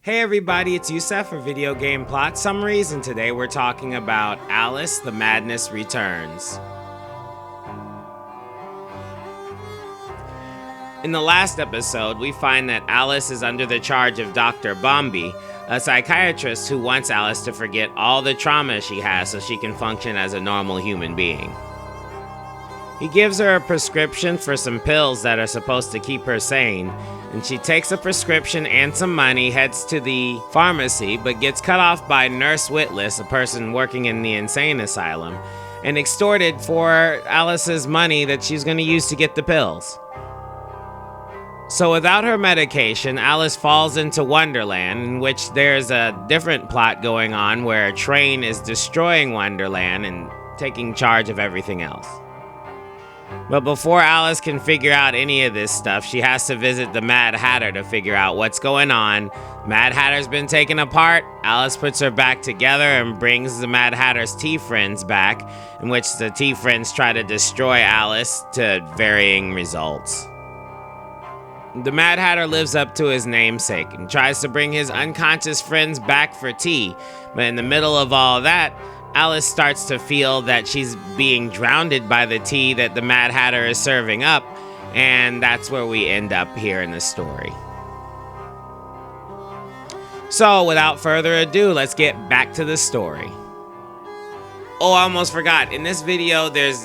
Hey everybody, it's Yusef for Video Game Plot Summaries, and today we're talking about Alice: The Madness Returns. In the last episode, we find that Alice is under the charge of Dr. Bombi, a psychiatrist who wants Alice to forget all the trauma she has so she can function as a normal human being. He gives her a prescription for some pills that are supposed to keep her sane, and she takes a prescription and some money, heads to the pharmacy, but gets cut off by Nurse Witless, a person working in the insane asylum, and extorted for Alice's money that she's going to use to get the pills. So without her medication, Alice falls into Wonderland, in which there's a different plot going on where a train is destroying Wonderland and taking charge of everything else. But before Alice can figure out any of this stuff, she has to visit the Mad Hatter to figure out what's going on. Mad Hatter's been taken apart. Alice puts her back together and brings the Mad Hatter's T-Friends back, in which the T-Friends try to destroy Alice to varying results. The Mad Hatter lives up to his namesake and tries to bring his unconscious friends back for tea, but in the middle of all that, Alice starts to feel that she's being drowned by the tea that the Mad Hatter is serving up, and that's where we end up here in the story. So, without further ado, let's get back to the story. Oh, I almost forgot. In this video, there's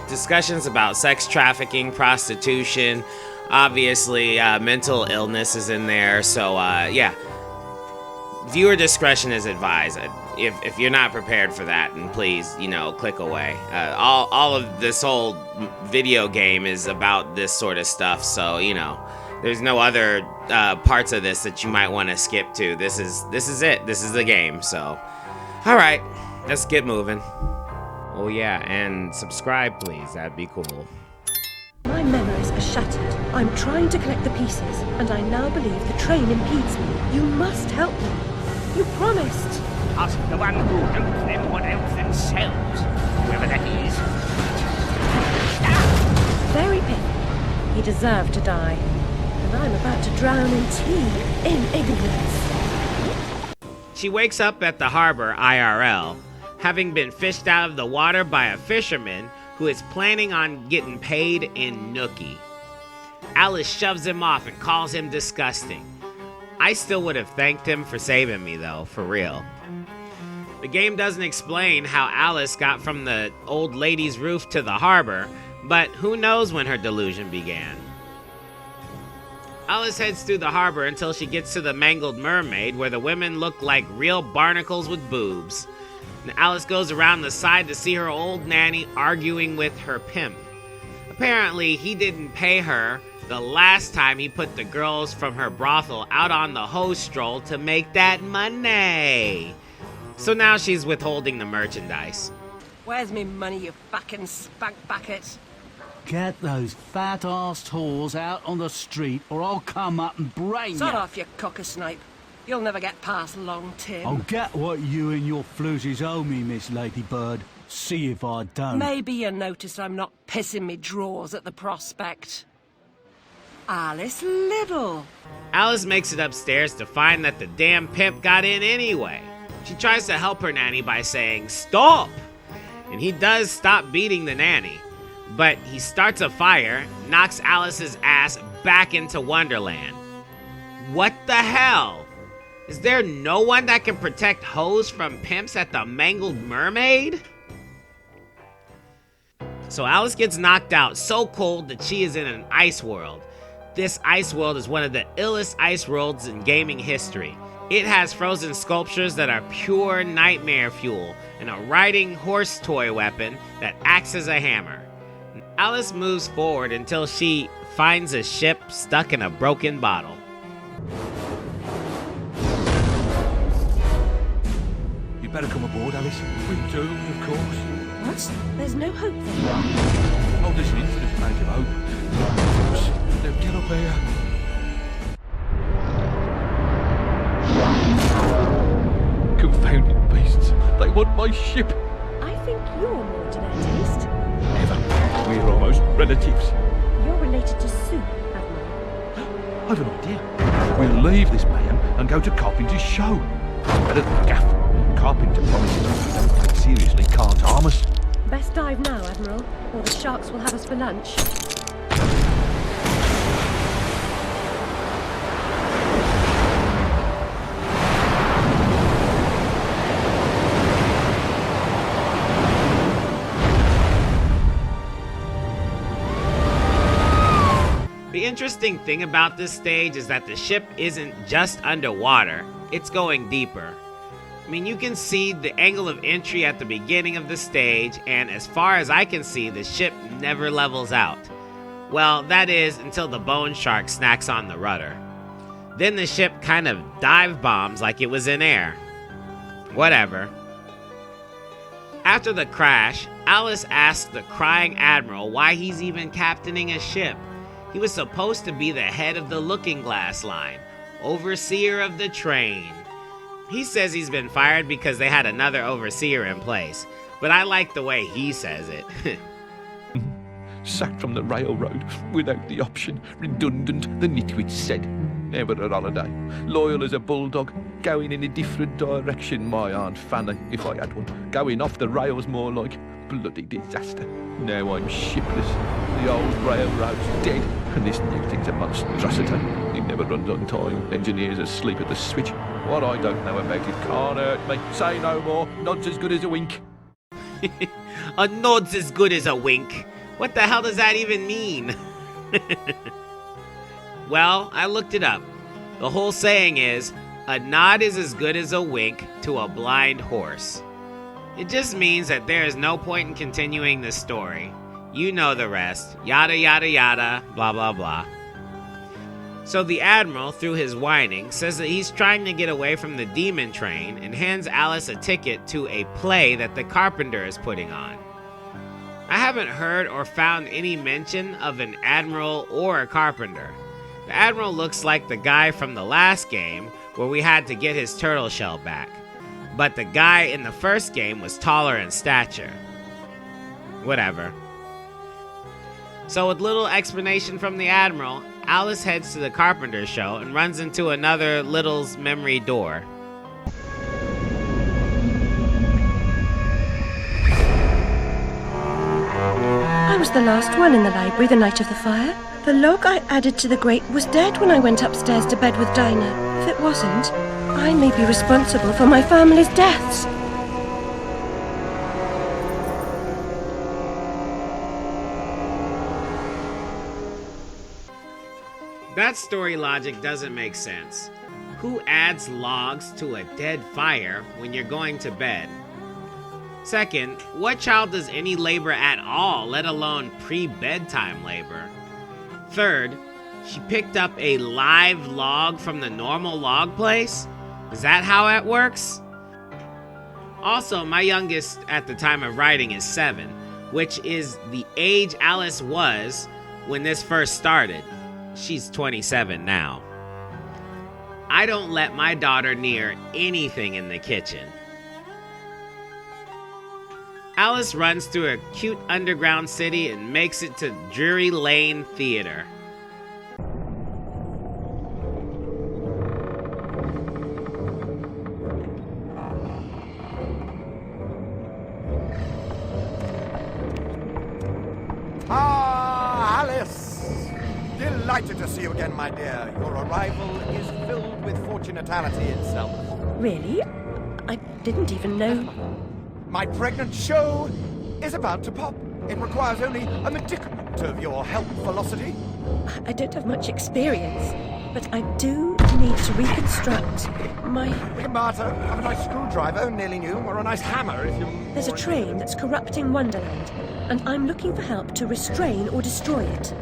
discussions about sex trafficking, prostitution, obviously mental illness is in there, so yeah. Viewer discretion is advised. If you're not prepared for that, then please, click away. All of this whole video game is about this sort of stuff, so, there's no other parts of this that you might want to skip to. This is it. This is the game, so. Alright, let's get moving. Oh yeah, and subscribe please, that'd be cool. My memories are shattered. I'm trying to collect the pieces, and I now believe the train impedes me. You must help me. You promised. Ask the one who helps them what helps themselves, whoever that is. Very painful. He deserved to die. And I'm about to drown in tea, in ignorance. She wakes up at the harbor IRL, having been fished out of the water by a fisherman who is planning on getting paid in Nookie. Alice shoves him off and calls him disgusting. I still would have thanked him for saving me though, for real. The game doesn't explain how Alice got from the old lady's roof to the harbor, but who knows when her delusion began. Alice heads through the harbor until she gets to the Mangled Mermaid, where the women look like real barnacles with boobs. And Alice goes around the side to see her old nanny arguing with her pimp. Apparently, he didn't pay her the last time he put the girls from her brothel out on the hose stroll to make that money. So now she's withholding the merchandise. Where's me money, you fucking spunk bucket? Get those fat-assed whores out on the street, or I'll come up and brain Sod you. off, you cocker-snipe. You'll never get past Long Tim. I'll get what you and your floozies owe me, Miss Ladybird. See if I don't. Maybe you noticed I'm not pissing me drawers at the prospect. Alice Little. Alice makes it upstairs to find that the damn pimp got in anyway. She tries to help her nanny by saying, "Stop!" And he does stop beating the nanny. But he starts a fire, knocks Alice's ass back into Wonderland. What the hell? Is there no one that can protect hoes from pimps at the Mangled Mermaid? So Alice gets knocked out so cold that she is in an ice world. This ice world is one of the illest ice worlds in gaming history. It has frozen sculptures that are pure nightmare fuel and a riding horse toy weapon that acts as a hammer. Alice moves forward until she finds a ship stuck in a broken bottle. You better come aboard, Alice. We do, of course. What? There's no hope then? Oh, there's an infinite amount of hope. Now get up here. Confounded beasts. They want my ship. I think you're more to their taste. Never. We're almost relatives. You're related to Soup, Admiral. I've an idea. We'll leave this mayhem and go to Carpenter's show. Better than Gaff. Carpenter promises if we don't take seriously can't harm us. Best dive now, Admiral, or the sharks will have us for lunch. The interesting thing about this stage is that the ship isn't just underwater, it's going deeper. I mean, you can see the angle of entry at the beginning of the stage, and as far as I can see, the ship never levels out. Well, that is until the bone shark snacks on the rudder. Then the ship kind of dive bombs like it was in air. Whatever. After the crash, Alice asked the crying admiral why he's even captaining a ship. He was supposed to be the head of the Looking Glass line, overseer of the train. He says he's been fired because they had another overseer in place, but I like the way he says it. Sacked from the railroad without the option. Redundant, the nitwit said. Never a holiday. Loyal as a bulldog. Going in a different direction, my Aunt Fanny, if I had one. Going off the rails more like. Bloody disaster. Now I'm shipless. The old railroad's dead, and this new thing's a monstrosity. It never runs on time. Engineers asleep at the switch. What I don't know about it can't hurt me. Say no more. Nod's as good as a wink. A nod's as good as a wink. What the hell does that even mean? Well, I looked it up. The whole saying is, a nod is as good as a wink to a blind horse. It just means that there is no point in continuing the story. You know the rest. Yada yada yada, blah blah blah. So the Admiral, through his whining, says that he's trying to get away from the demon train and hands Alice a ticket to a play that the Carpenter is putting on. I haven't heard or found any mention of an Admiral or a Carpenter. The Admiral looks like the guy from the last game where we had to get his turtle shell back. But the guy in the first game was taller in stature. Whatever. So with little explanation from the Admiral, Alice heads to the Carpenter show and runs into another Little's memory door. I was the last one in the library the night of the fire. The log I added to the grate was dead when I went upstairs to bed with Dinah. If it wasn't, I may be responsible for my family's deaths. That story logic doesn't make sense. Who adds logs to a dead fire when you're going to bed? Second, what child does any labor at all, let alone pre-bedtime labor? Third, she picked up a live log from the normal log place? Is that how it works? Also, my youngest at the time of writing is 7, which is the age Alice was when this first started. She's 27 now. I don't let my daughter near anything in the kitchen. Alice runs through a cute underground city and makes it to Drury Lane Theater. Ah, Alice! Delighted to see you again, my dear. Your arrival is filled with fortunatality itself. Really? I didn't even know. My pregnant show is about to pop. It requires only a medicament of your health velocity. I don't have much experience, but I do need to reconstruct my... Martha, have a nice screwdriver, nearly new, or a nice hammer if you... There's a train that's corrupting Wonderland, and I'm looking for help to restrain or destroy it.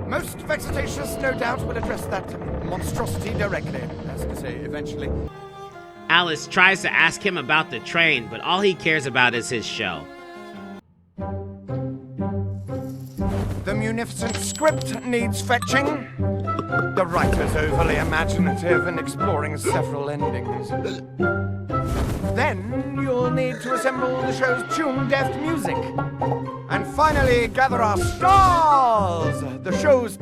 Most vexatious, no doubt, will address that monstrosity directly, as to say, eventually. Alice tries to ask him about the train, but all he cares about is his show. The munificent script needs fetching. The writer's overly imaginative and exploring several endings. Then you'll need to assemble the show's tune-deaf music. And finally, gather our stars! The show's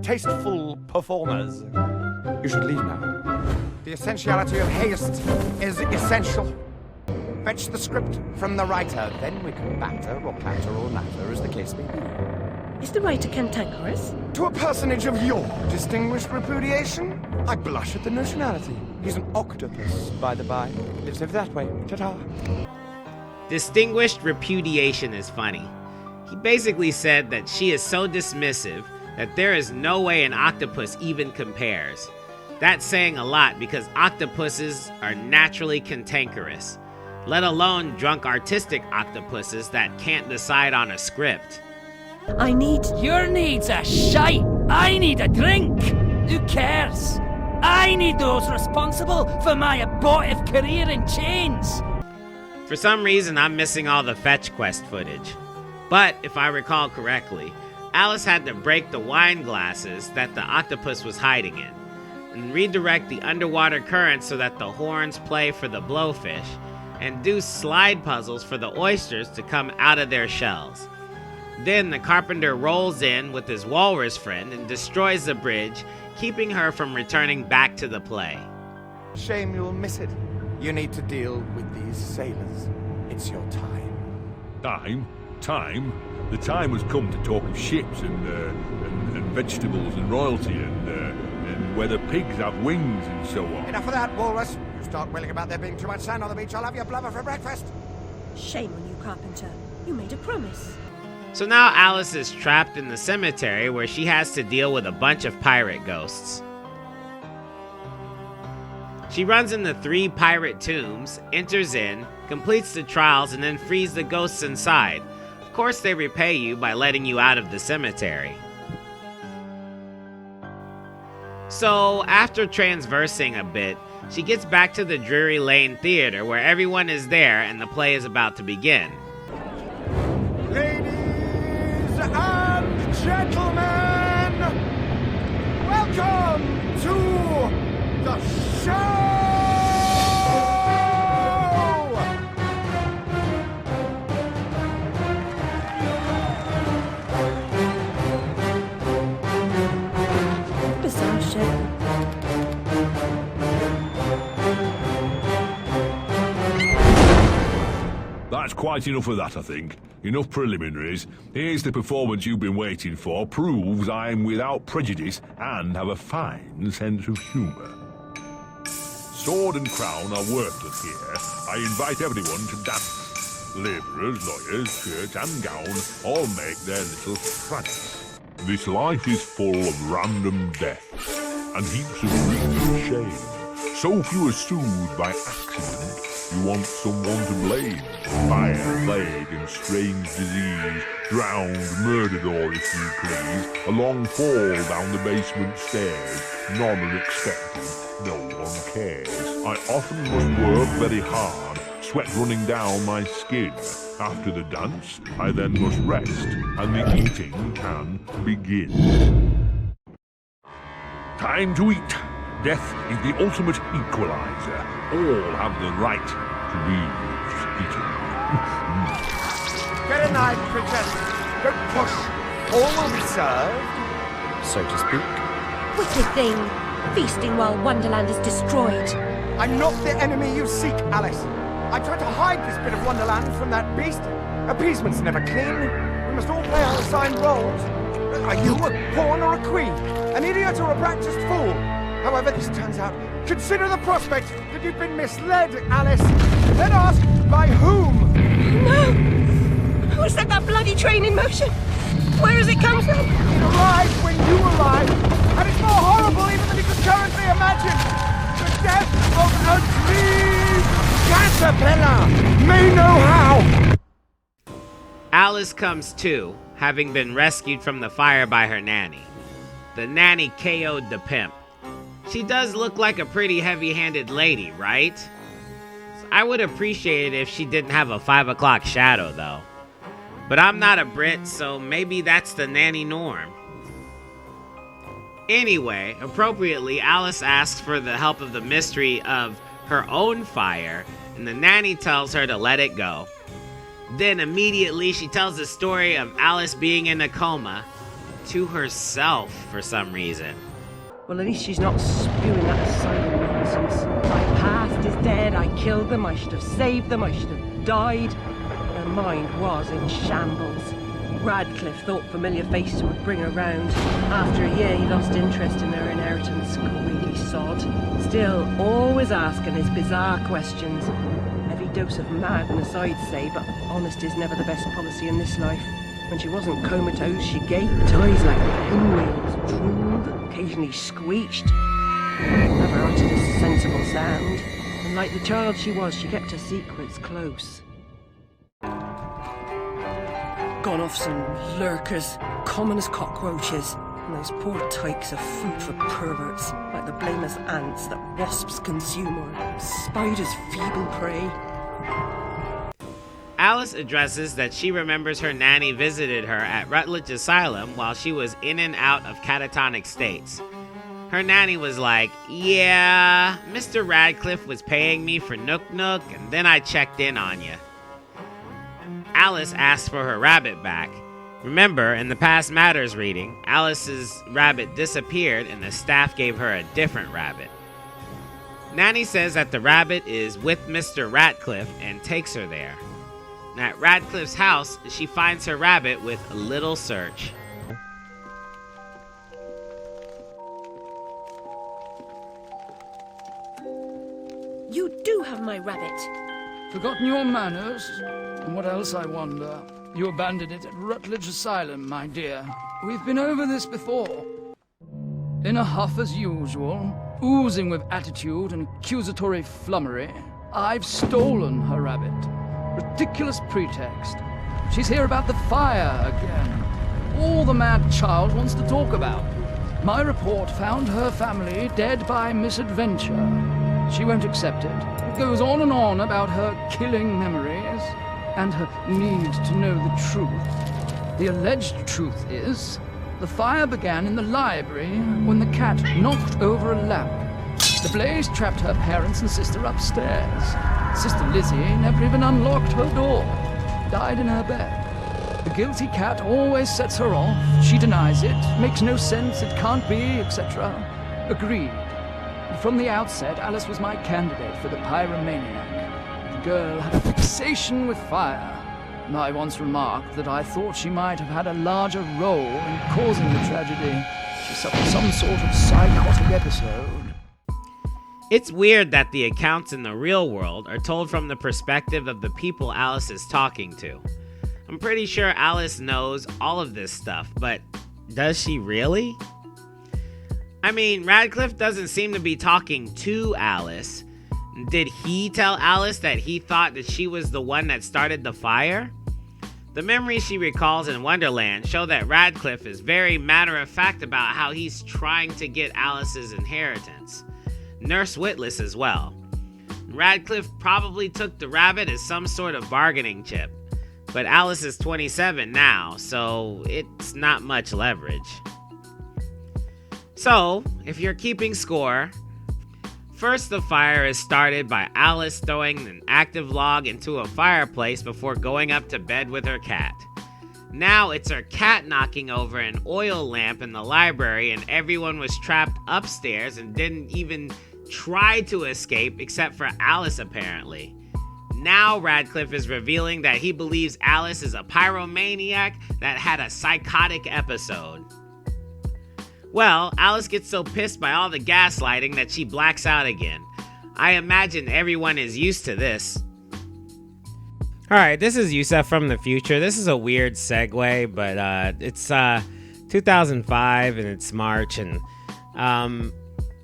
tasteful performers. You should leave now. The essentiality of haste is essential. Fetch the script from the writer, then we can batter or clatter or natter, as the case may be. Is the writer cantankerous? To a personage of your distinguished repudiation, I blush at the notionality. He's an octopus, by the by. Lives over that way. Ta-ta. Distinguished repudiation is funny. He basically said that she is so dismissive that there is no way an octopus even compares. That's saying a lot because octopuses are naturally cantankerous, let alone drunk artistic octopuses that can't decide on a script. Your needs are shite. I need a drink. Who cares? I need those responsible for my abortive career in chains. For some reason, I'm missing all the fetch quest footage. But if I recall correctly, Alice had to break the wine glasses that the octopus was hiding in, and redirect the underwater current so that the horns play for the blowfish, and do slide puzzles for the oysters to come out of their shells. Then the carpenter rolls in with his walrus friend and destroys the bridge, keeping her from returning back to the play. Shame you'll miss it. You need to deal with these sailors. It's your time. Time? The time has come to talk of ships and vegetables and royalty and whether pigs have wings and so on. Enough of that, walrus. You start wailing about there being too much sand on the beach, I'll have your blubber for breakfast. Shame on you, Carpenter. You made a promise. So now Alice is trapped in the cemetery where she has to deal with a bunch of pirate ghosts. She runs into 3 pirate tombs, enters in, completes the trials, and then frees the ghosts inside. Of course, they repay you by letting you out of the cemetery. So, after transversing a bit, she gets back to the Drury Lane Theater where everyone is there and the play is about to begin. Ladies and gentlemen, welcome to the show! Bizarre show. That's quite enough of that, I think. Enough preliminaries. Here's the performance you've been waiting for. Proves I'm without prejudice and have a fine sense of humour. Sword and crown are worthless here. I invite everyone to dance. Labourers, lawyers, shirt and gown all make their little fragments. This life is full of random death and heaps of grief and shame. So few are soothed by accident. You want someone to blame. Fire, plague, and strange disease. Drowned, murdered, or if you please, a long fall down the basement stairs. None are expected. No one cares. I often must work very hard, sweat running down my skin. After the dance, I then must rest, and the eating can begin. Time to eat. Death is the ultimate equalizer. All have the right to be eaten. Get a knife, princess. Don't push. All will be served, so to speak. Wicked thing. Feasting while Wonderland is destroyed. I'm not the enemy you seek, Alice. I tried to hide this bit of Wonderland from that beast. Appeasement's never clean. We must all play our assigned roles. Are you a pawn or a queen? An idiot or a practiced fool? However this turns out, consider the prospect that you've been misled, Alice. Then ask, by whom? No! Who set that bloody train in motion? Where has it come from? It arrived when you arrived, and it's more horrible even than you could currently imagine. The death of a dream caterpillar may know how. Alice comes to, having been rescued from the fire by her nanny. The nanny KO'd the pimp. She does look like a pretty heavy-handed lady, right? I would appreciate it if she didn't have a 5 o'clock shadow, though. But I'm not a Brit, so maybe that's the nanny norm. Anyway, appropriately, Alice asks for the help of the mystery of her own fire, and the nanny tells her to let it go. Then immediately she tells the story of Alice being in a coma to herself for some reason. Well, at least she's not spewing that asylum nonsense. My past is dead, I killed them, I should have saved them, I should have died. Her mind was in shambles. Radcliffe thought familiar faces would bring her round. After a year, he lost interest in her inheritance, greedy sod. Still, always asking his bizarre questions. Heavy dose of madness, I'd say, but honesty's never the best policy in this life. When she wasn't comatose, she gaped, eyes like pinwheels, drooled, occasionally screeched. Never uttered a sensible sound. And like the child she was, she kept her secrets close. Gone off some lurkers, common as cockroaches. And those poor tykes are food for perverts, like the blameless ants that wasps consume or spiders' feeble prey. Alice addresses that she remembers her nanny visited her at Rutledge Asylum while she was in and out of catatonic states. Her nanny was like, "Yeah, Mr. Radcliffe was paying me for Nook Nook, and then I checked in on you." Alice asked for her rabbit back. Remember, in the Past Matters reading, Alice's rabbit disappeared and the staff gave her a different rabbit. Nanny says that the rabbit is with Mr. Radcliffe and takes her there. At Radcliffe's house, she finds her rabbit with a little search. You do have my rabbit. Forgotten your manners? And what else, I wonder? You abandoned it at Rutledge Asylum, my dear. We've been over this before. In a huff as usual, oozing with attitude and accusatory flummery, I've stolen her rabbit. Ridiculous pretext. She's here about the fire again. All the mad child wants to talk about. My report found her family dead by misadventure. She won't accept it. It goes on about her killing memories and her need to know the truth. The alleged truth is, the fire began in the library when the cat knocked over a lamp. The blaze trapped her parents and sister upstairs. Sister Lizzie never even unlocked her door. Died in her bed. The guilty cat always sets her off. She denies it. Makes no sense. It can't be, etc. Agreed. From the outset, Alice was my candidate for the pyromaniac. The girl had a fixation with fire. And I once remarked that I thought she might have had a larger role in causing the tragedy. She suffered some sort of psychotic episode. It's weird that the accounts in the real world are told from the perspective of the people Alice is talking to. I'm pretty sure Alice knows all of this stuff, but does she really? I mean, Radcliffe doesn't seem to be talking to Alice. Did he tell Alice that he thought that she was the one that started the fire? The memories she recalls in Wonderland show that Radcliffe is very matter-of-fact about how he's trying to get Alice's inheritance. Nurse Witless as well. Radcliffe probably took the rabbit as some sort of bargaining chip. But Alice is 27 now, so it's not much leverage. So, if you're keeping score, first the fire is started by Alice throwing an active log into a fireplace before going up to bed with her cat. Now it's her cat knocking over an oil lamp in the library and everyone was trapped upstairs and didn't even try to escape except for Alice apparently. Now Radcliffe is revealing that he believes Alice is a pyromaniac that had a psychotic episode. Well, Alice gets so pissed by all the gaslighting that she blacks out again. I imagine everyone is used to this. Alright, this is Yusef from the future. This is a weird segue, but it's 2005 and it's March and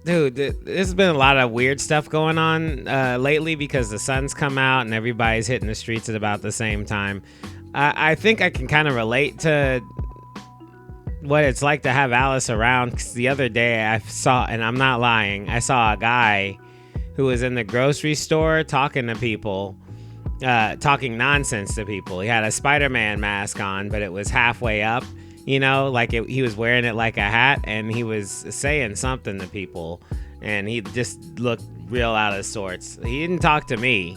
dude, there's been a lot of weird stuff going on lately because the sun's come out and everybody's hitting the streets at about the same time. I think I can kind of relate to what it's like to have Alice around, because the other day I saw, and I'm not lying, I saw a guy who was in the grocery store talking to people, talking nonsense to people. He had a Spider-Man mask on, but it was halfway up, you know, like he was wearing it like a hat, and he was saying something to people, and he just looked real out of sorts. He didn't talk to me,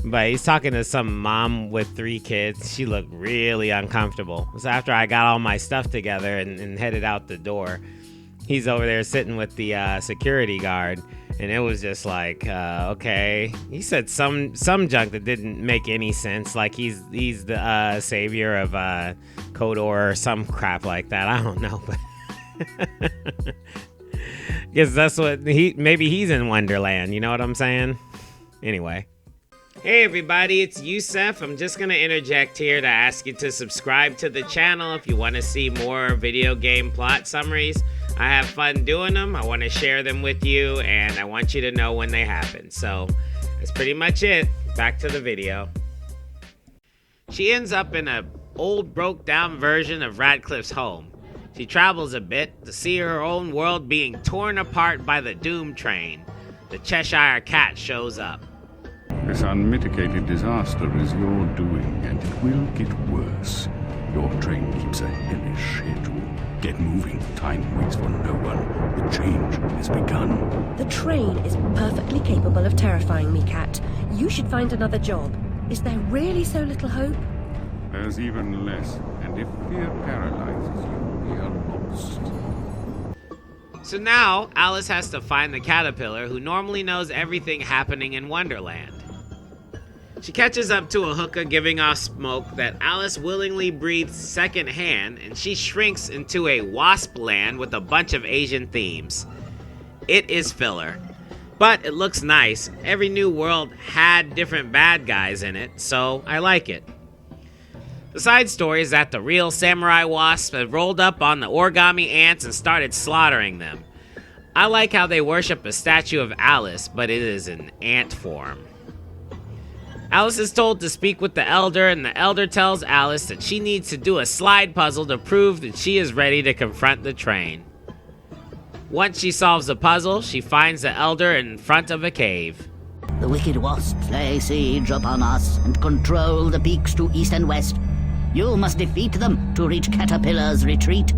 but he's talking to some mom with 3 kids. She looked really uncomfortable. So after I got all my stuff together and headed out the door, he's over there sitting with the security guard, and it was just like, okay. He said some junk that didn't make any sense, like he's the savior of Kodor or some crap like that. I don't know, but because that's what maybe he's in Wonderland. You know what I'm saying? Anyway. Hey everybody, it's Yusef. I'm just going to interject here to ask you to subscribe to the channel if you want to see more video game plot summaries. I have fun doing them, I want to share them with you, and I want you to know when they happen. So, that's pretty much it. Back to the video. She ends up in a old broke down version of Radcliffe's home. She travels a bit to see her own world being torn apart by the Doom Train. The Cheshire Cat shows up. This unmitigated disaster is your doing, and it will get worse. Your train keeps a hellish schedule. Get moving. Time waits for no one. The change has begun. The train is perfectly capable of terrifying me, Cat. You should find another job. Is there really so little hope? There's even less, and if fear paralyzes you, we are lost. So now, Alice has to find the caterpillar who normally knows everything happening in Wonderland. She catches up to a hookah giving off smoke that Alice willingly breathes secondhand, and she shrinks into a wasp land with a bunch of Asian themes. It is filler, but it looks nice. Every new world had different bad guys in it, so I like it. The side story is that the real samurai wasps have rolled up on the origami ants and started slaughtering them. I like how they worship a statue of Alice, but it is in ant form. Alice is told to speak with the Elder, and the Elder tells Alice that she needs to do a slide puzzle to prove that she is ready to confront the train. Once she solves the puzzle, she finds the Elder in front of a cave. The wicked wasps lay siege upon us and control the peaks to east and west. You must defeat them to reach Caterpillar's retreat.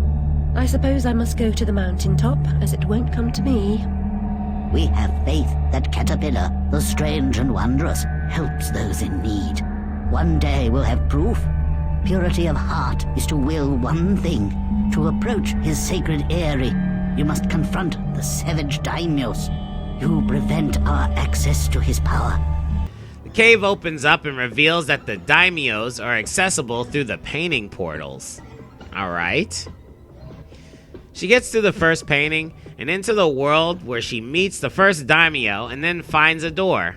I suppose I must go to the mountaintop, as it won't come to me. We have faith that Caterpillar, the strange and wondrous, helps those in need. One day we'll have proof. Purity of heart is to will one thing, to approach his sacred eyrie. You must confront the savage daimyos. You prevent our access to his power. The cave opens up and reveals that the daimyos are accessible through the painting portals. Alright. She gets to the first painting and into the world where she meets the first daimyo and then finds a door.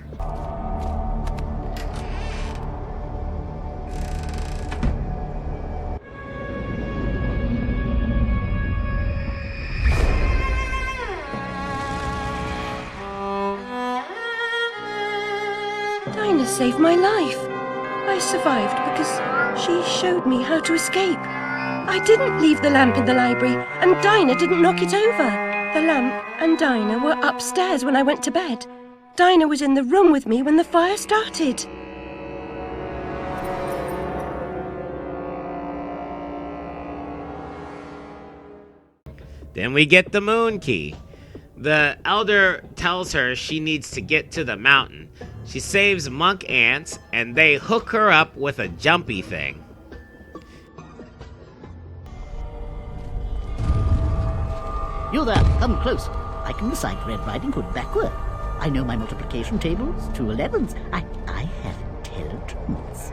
Dinah saved my life. I survived because she showed me how to escape. I didn't leave the lamp in the library, and Dinah didn't knock it over. The lamp and Dinah were upstairs when I went to bed. Dinah was in the room with me when the fire started. Then we get the moon key. The Elder tells her she needs to get to the mountain. She saves monk ants, and they hook her up with a jumpy thing. You there, come close. I can recite Red Riding Hood backward. I know my multiplication tables, 2 11s. I have intelligence.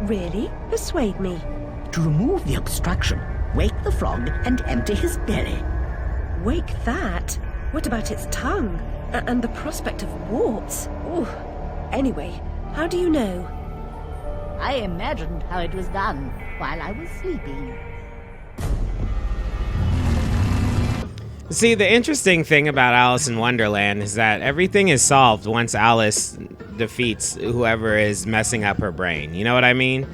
Really? Persuade me. To remove the obstruction, wake the frog and empty his belly. Wake that? What about its tongue? And the prospect of warts? Ooh. Anyway, how do you know? I imagined how it was done while I was sleeping. See, the interesting thing about Alice in Wonderland is that everything is solved once Alice defeats whoever is messing up her brain. You know what I mean?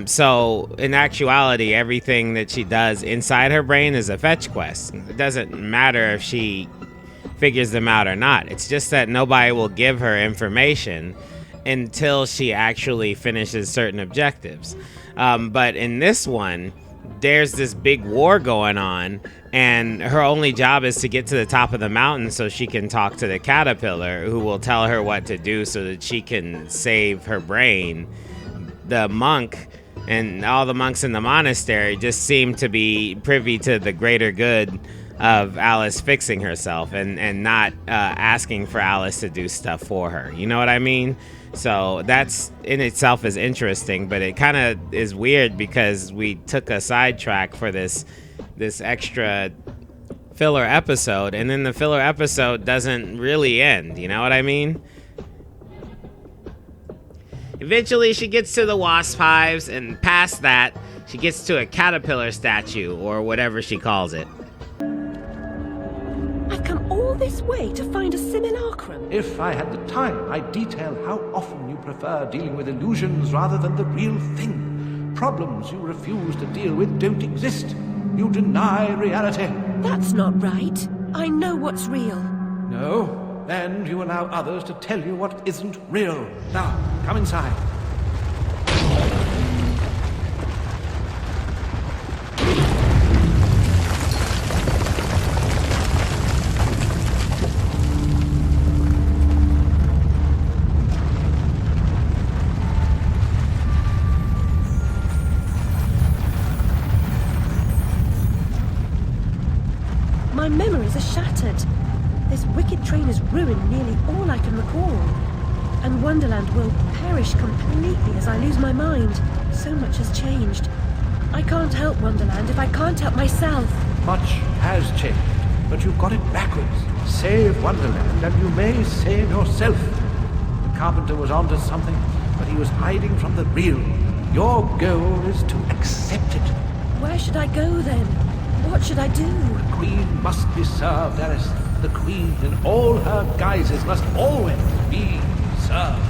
So, in actuality, everything that she does inside her brain is a fetch quest. It doesn't matter if she figures them out or not. It's just that nobody will give her information until she actually finishes certain objectives. But in this one, there's this big war going on, And her only job is to get to the top of the mountain so she can talk to the caterpillar, who will tell her what to do so that she can save her brain. The monk and all the monks in the monastery just seem to be privy to the greater good of Alice fixing herself and not asking for Alice to do stuff for her. You know what I mean? So that's in itself is interesting, but it kind of is weird because we took a sidetrack for this extra filler episode, and then the filler episode doesn't really end. You know what I mean? Eventually, she gets to the wasp hives, and past that, she gets to a caterpillar statue, or whatever she calls it. I've come all this way to find a simulacrum. If I had the time, I'd detail how often you prefer dealing with illusions rather than the real thing. Problems you refuse to deal with don't exist. You deny reality. That's not right. I know what's real. No? And you allow others to tell you what isn't real. Now, come inside. My memories are shattered. This wicked train has ruined nearly all I can recall. And Wonderland will perish completely as I lose my mind. So much has changed. I can't help Wonderland if I can't help myself. Much has changed, but you've got it backwards. Save Wonderland and you may save yourself. The carpenter was onto something, but he was hiding from the real. Your goal is to accept it. Where should I go then? What should I do? The Queen must be served, Alice. The Queen in all her guises must always be served.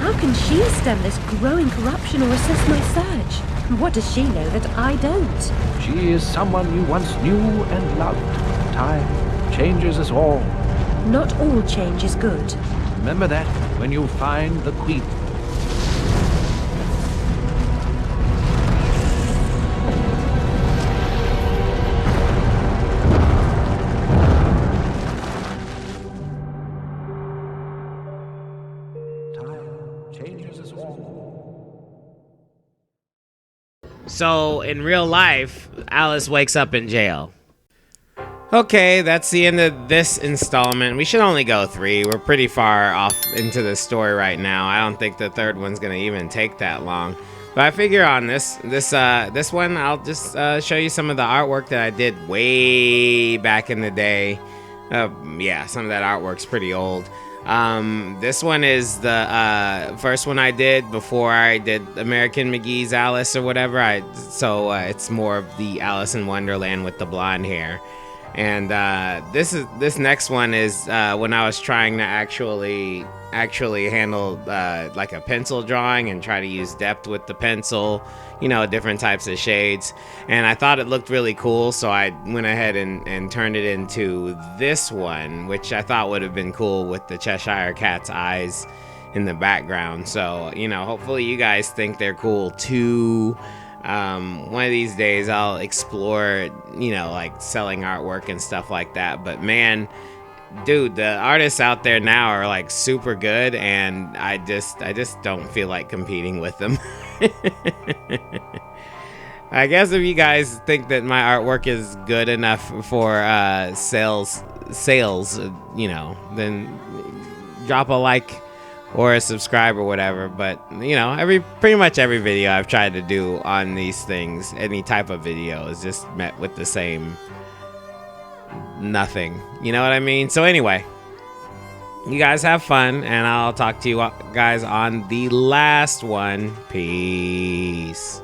How can she stem this growing corruption or assist my search? What does she know that I don't? She is someone you once knew and loved. Time changes us all. Not all change is good. Remember that when you find the Queen. Time changes us all. So, in real life, Alice wakes up in jail. Okay, that's the end of this installment. We should only go 3. We're pretty far off into the story right now. I don't think the third one's gonna even take that long. But I figure on this one, I'll just show you some of the artwork that I did way back in the day. Yeah, some of that artwork's pretty old. This one is the first one I did before I did American McGee's Alice or whatever. So it's more of the Alice in Wonderland with the blonde hair. And this next one is when I was trying to actually handle like a pencil drawing and try to use depth with the pencil, you know, different types of shades. And I thought it looked really cool, so I went ahead and turned it into this one, which I thought would have been cool with the Cheshire Cat's eyes in the background. So, you know, hopefully you guys think they're cool too. One of these days I'll explore, you know, like selling artwork and stuff like that. But man, dude, the artists out there now are like super good, and I just don't feel like competing with them. I guess if you guys think that my artwork is good enough for sales, you know, then drop a like or a subscribe or whatever. But you know, pretty much every video I've tried to do on these things, any type of video, is just met with the same nothing. You know what I mean? So anyway, you guys have fun, and I'll talk to you guys on the last one. Peace.